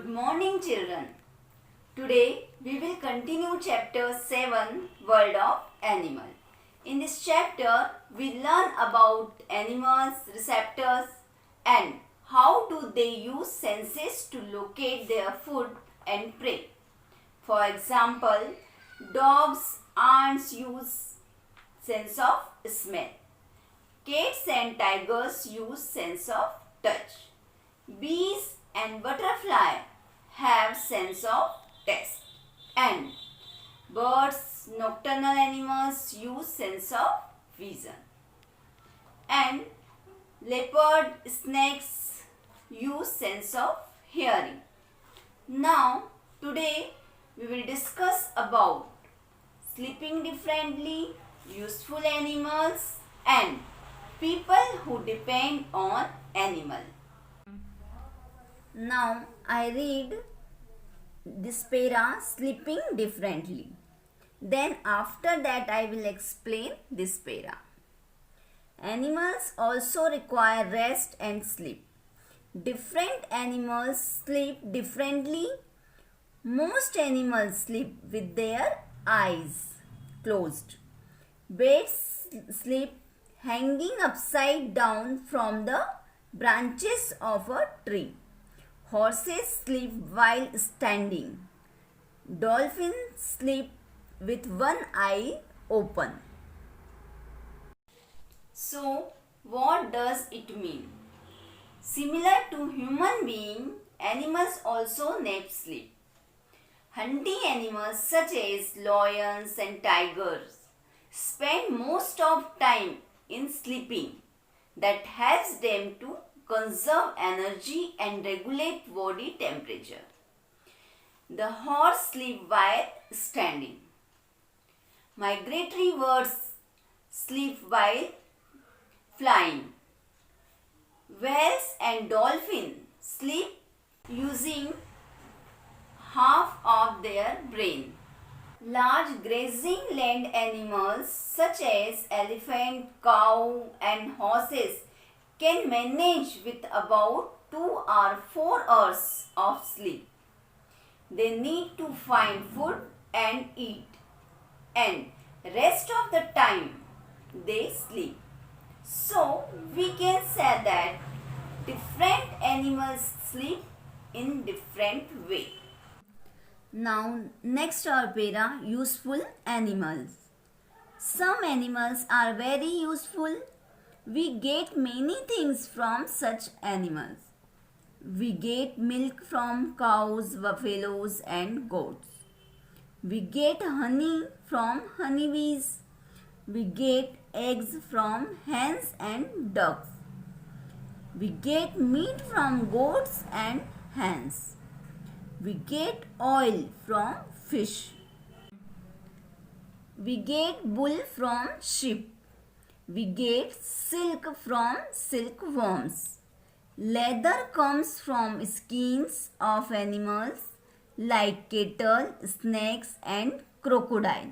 Good morning, children. Today we will continue chapter 7, World of Animal. In this chapter we learn about animals, receptors and how do they use senses to locate their food and prey. For example, dogs, ants use sense of smell. Cats and tigers use sense of touch. Bees and butterfly have sense of taste. And birds, nocturnal animals use sense of vision. And leopard, snakes use sense of hearing. Now, today we will discuss about sleeping differently, useful animals and people who depend on animal. Now I read this para sleeping differently. Then after that I will explain this para. Animals also require rest and sleep. Different animals sleep differently. Most animals sleep with their eyes closed. Birds sleep hanging upside down from the branches of a tree. Horses sleep while standing. Dolphins sleep with one eye open. So, what does it mean? Similar to human being, animals also nap sleep. Hunting animals such as lions and tigers spend most of time in sleeping. That helps them to conserve energy and regulate body temperature. The horse sleep while standing. Migratory birds sleep while flying. Whales and dolphins sleep using half of their brain. Large grazing land animals such as elephant, cow and horses can manage with about 2 or 4 hours of sleep. They need to find food and eat, and rest of the time they sleep. So we can say that different animals sleep in different way. Now next our para useful animals. Some animals are very useful. We get many things from such animals. We get milk from cows, buffaloes and goats. We get honey from honeybees. We get eggs from hens and ducks. We get meat from goats and hens. We get oil from fish. We get wool from sheep. We get silk from silkworms. Leather comes from skins of animals like cattle, snakes and crocodile.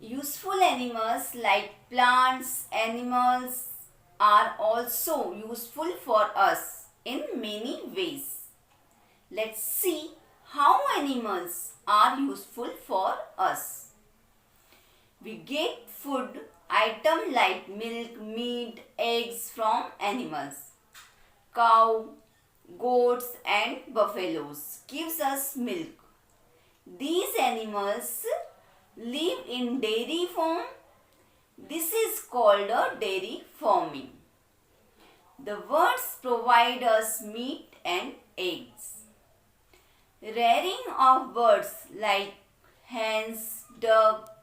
Useful animals like plants, animals are also useful for us in many ways. Let's see how animals are useful for us. We get food items like milk, meat, eggs from animals. Cow, goats and buffaloes gives us milk. These animals live in dairy farm. This is called a dairy farming. The birds provide us meat and eggs. Rearing of birds like hens, duck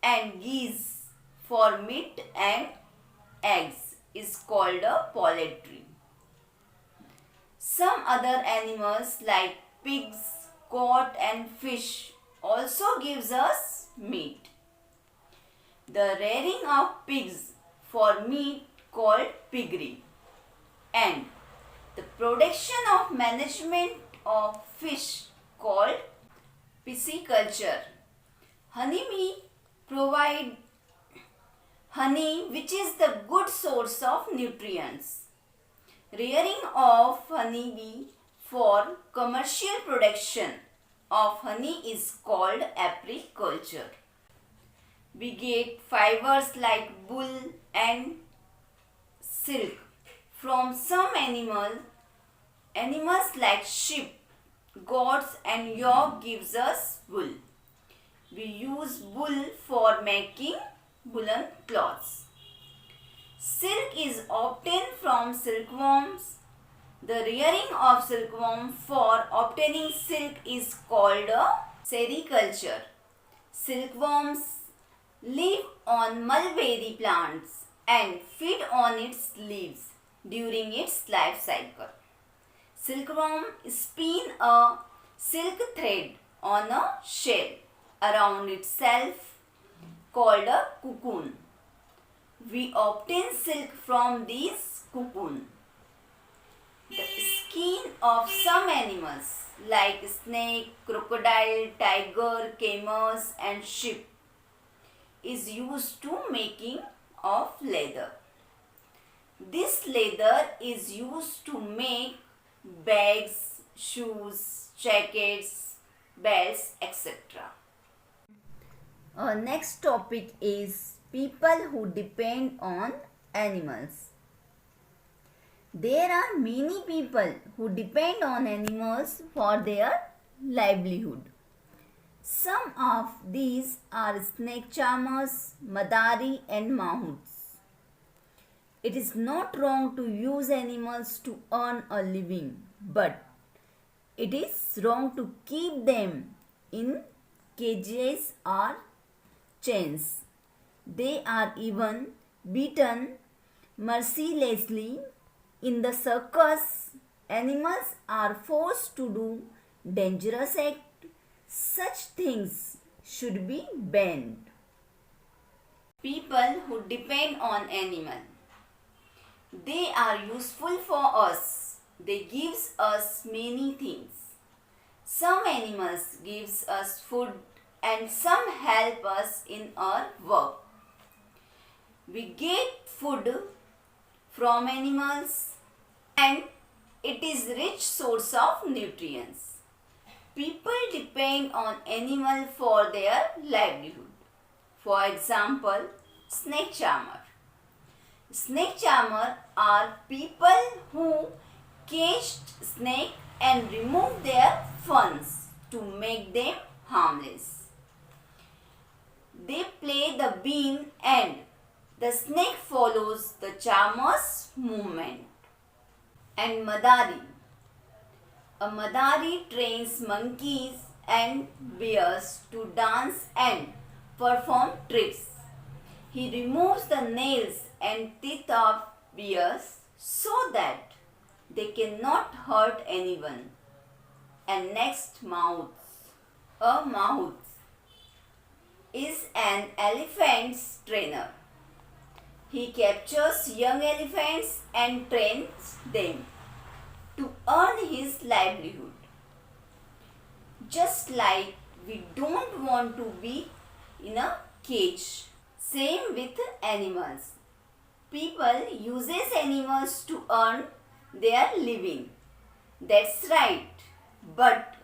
and geese for meat and eggs is called a poultry. Some other animals like pigs, goat and fish also gives us meat. The rearing of pigs for meat called piggery, and the production of management of fish called pisciculture. Honeybee provide honey which is the good source of nutrients. Rearing of honeybee for commercial production of honey is called apiculture. We get fibers like wool and silk from some animals like sheep, goats and yak gives us wool. We use wool for making woolen cloths. Silk is obtained from silkworms. The rearing of silkworm for obtaining silk is called a sericulture. Silkworms live on mulberry plants and feed on its leaves during its life cycle. Silkworm spin a silk thread on a shell around itself called a cocoon. We obtain silk from these cocoon. The skin of some animals like snake, crocodile, tiger, camels and sheep is used to making of leather. This leather is used to make bags, shoes, jackets, belts, etc. Our next topic is people who depend on animals. There are many people who depend on animals for their livelihood. Some of these are snake charmers, madari and mahouts. It is not wrong to use animals to earn a living, but it is wrong to keep them in cages or chains. They are even beaten mercilessly. In the circus, animals are forced to do dangerous acts. Such things should be banned. People who depend on animals. They are useful for us. They gives us many things. Some animals gives us food and some help us in our work. We get food from animals and it is rich source of nutrients. People depend on animal for their livelihood. For example, snake charmer. Snake charmer are people who caged snake and remove their fangs to make them harmless. They play the bean and the snake follows the charmer's movement. And madari. A madari trains monkeys and bears to dance and perform tricks. He removes the nails and teeth of bears so that they cannot hurt anyone. And next, mahouts. A mahout is an elephant's trainer. He captures young elephants and trains them to earn his livelihood. Just like we don't want to be in a cage. Same with animals. People uses animals to earn their living. That's right. But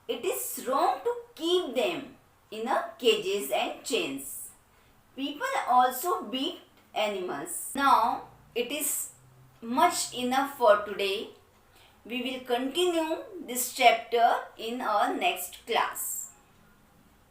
it is wrong to keep them in a cages and chains. People also beat animals. Now it is much enough for today. We will continue this chapter in our next class.